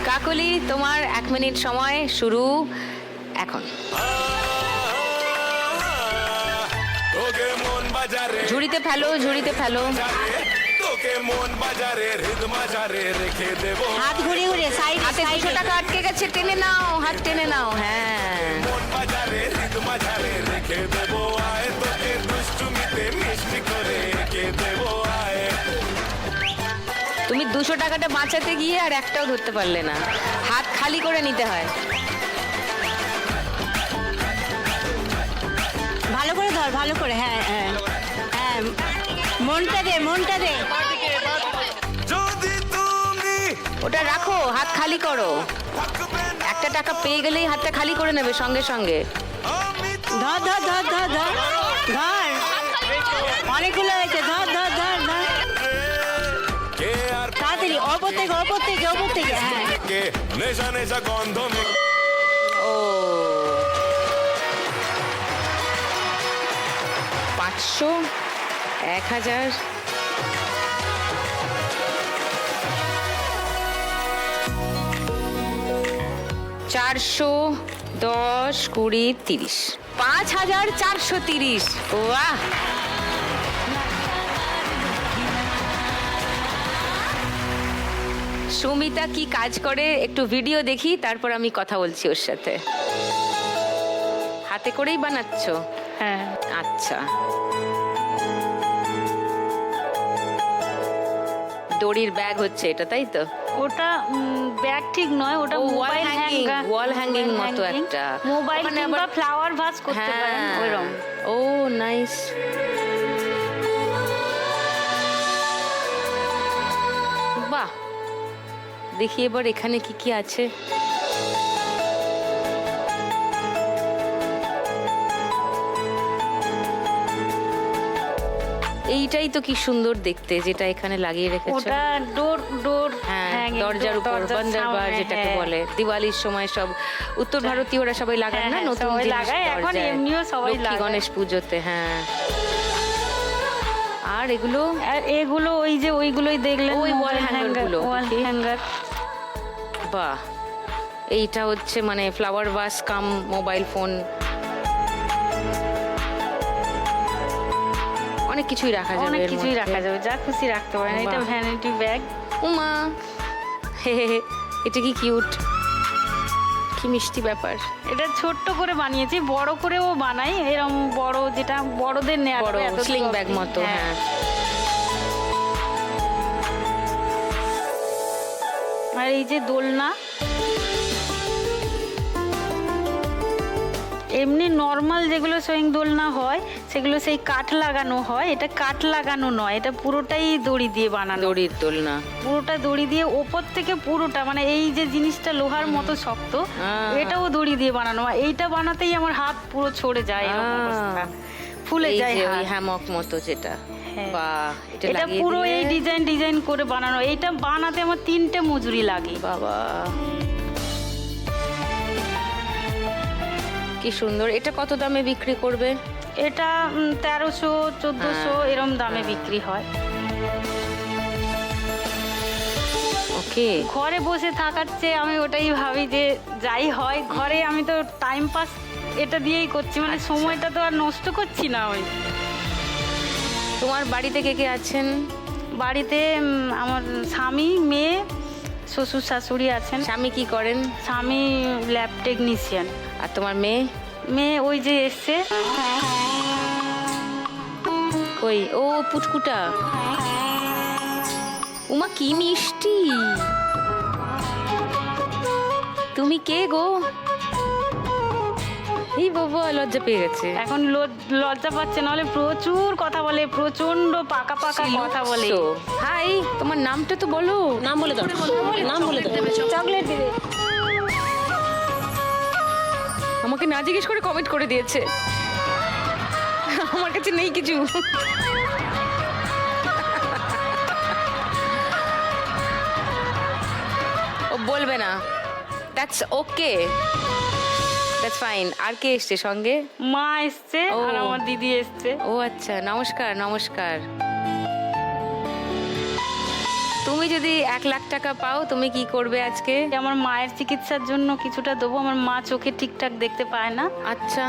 কাকলি, তোমার 1 মিনিট সময় শুরু এখন। ঝুড়িতে ফেলো, ঝুড়িতে ফেলো। হাত ঘুরিয়ে ঘুরিয়ে সাইড হাতে 200 টাকা আটকে গেছে, টেনে নাও, হাত টেনে নাও। হ্যাঁ, তুমি 200 টাকাটা বাঁচাতে গিয়ে আর একটাও ধরতে পারলে না। হাত খালি করে নিতে হয়। ভালো করে ধর, ভালো করে। হ্যাঁ হ্যাঁ হ্যাঁ, মনটা দে, মনটা দে। ওটা রাখো, হাত খালি করো। একটা টাকা পেয়ে গেলেই হাতটা খালি করে নেবে সঙ্গে সঙ্গে। ধর ধর ধর ধর ধর ধর, অনেকগুলো হয়েছে। ধর ধর ধর ধর, তাড়াতাড়ি। অপর থেকে, অপর থেকে, অপর থেকে। হ্যাঁ, ও 500, 1000, চারশো, 10, 20, 30, 5430। বাহ! সুমিতা কি কাজ করে একটু ভিডিও দেখি, তারপর আমি কথা বলছি ওর সাথে। হাতে করেই বানাচ্ছো? হ্যাঁ। আচ্ছা, দড়ির ব্যাগ হচ্ছে এটা, তাই তো? ওটা ব্যাগ ঠিক নয়, ওটা মোবাইল হ্যাঙ্গার, ওয়াল হ্যাঙ্গিং মতো একটা। মোবাইল ওখানে কিংবা আবার ফ্লাওয়ার ভাস করতে পারেন ওইরকম। ও নাইস। বাহ, দেখি এবার এখানে কি কি আছে। এইটাই তো কি সুন্দর দেখতে, যেটা এখানে লাগিয়ে রেখেছো। ওটা ডোর, হ্যাঁ, দরজার উপর বন্দরবার যেটাকে বলে। দিওয়ালির সময় সব উত্তর ভারতীয়রা সবাই লাগায় না, নতুন সবাই জিনিস লাগায়, এখন দরজায়। এমনিও সবাই লক্ষ্মী লাগায়। গণেশ পুজোতে। হ্যাঁ, আর এগুলো আর এগুলো ওই যে ওইগুলোই দেখলেন, ওই wall hanger গুলো, ওয়াল দেখি। হ্যাঙ্গার। বাহ, এইটা হচ্ছে মানে ফ্লাওয়ার ভাস কাম মোবাইল ফোন, অনেক কিছুই রাখা যাবে। অনেক এর কিছুই মধ্যে। রাখা যাবে, যা খুশি রাখতে পারেন। এটা বাহ। Vanity bag. উমা, হে হে হে, এটা কি কিউট, কি মিষ্টি ব্যাপার। এটা ছোট্ট করে বানিয়েছি, বড় করেও বানাই। এরকম বড়, যেটা বড়দের নেওয়া বড় যাবে, এত স্লিং বড়। ব্যাগ মতো। হ্যাঁ, আর এই যে দোলনা, এমনি নর্মাল যেগুলো সুইং দোলনা হয় সেগুলো সেই কাঠ লাগানো হয়, এটা কাঠ লাগানো নয়, এটা পুরোটাই দড়ি দিয়ে বানানো। দড়ির দোলনা। পুরোটা দড়ি দিয়ে, ওপর থেকে পুরোটা, মানে এই যে জিনিসটা লোহার মতো শক্ত, এটাও দড়ি দিয়ে বানানো। এইটা বানাতেই আমার হাত পুরো ছড়ে যায়, এরকম অবস্থা, ফুলে এই যায় যে ওই হাত। হ্যামক মতো যেটা। হ্যাঁ। বাহ, এটা লাগিয়ে পুরো দিলে- এই ডিজাইন করে বানানো। এইটা বানাতে আমার 3টে মজুরি লাগে। বাবা, কি সুন্দর। এটা কত দামে বিক্রি করবে? এটা 1300, 1400 এরম দামে বিক্রি হয়। ওকে, ঘরে বসে থাকার চেয়ে আমি ওটাই ভাবি যে যাই হয়, ঘরে আমি তো টাইম পাস এটা দিয়েই করছি, মানে সময়টা তো আর নষ্ট করছি না। ওই তোমার বাড়িতে কে কে আছেন? বাড়িতে আমার স্বামী, মেয়ে, শ্বশুর শাশুড়ি আছেন। স্বামী কি করেন? স্বামী ল্যাব টেকনিশিয়ান। আর তোমার মেয়ে? মেয়ে ওই যে এসছে। কই, ও পুচকুটা। উমা, কি মিষ্টি। তুমি কে গো? এই বাবা, লজ্জা পেয়ে গেছে। এখন লজ্জা পাচ্ছে, নাহলে প্রচুর কথা বলে, প্রচন্ড পাকা পাকা কথা বলে। হাই, তোমার নামটা তো বলো। নাম বলে দাও, নাম বলে দাও। চকলেট দিবে। আমাকে না জিজ্ঞেস করে কমেন্ট করে দিয়েছে। আমার কাছে নেই কিছু। ও বলবে না, দ্যাটস ওকে, দ্যাটস ফাইন। আর কে এসছে সঙ্গে? মা এসছে আর আমার দিদি এসছে। ও আচ্ছা, নমস্কার নমস্কার। তুমি তুমি যদি 1,00,000 টাকা পাও তুমি কি করবে আজকে? আমার মায়ের চিকিৎসার জন্য কিছুটা দেবো, আমার মা চোখে ঠিকঠাক দেখতে পায় না। আচ্ছা,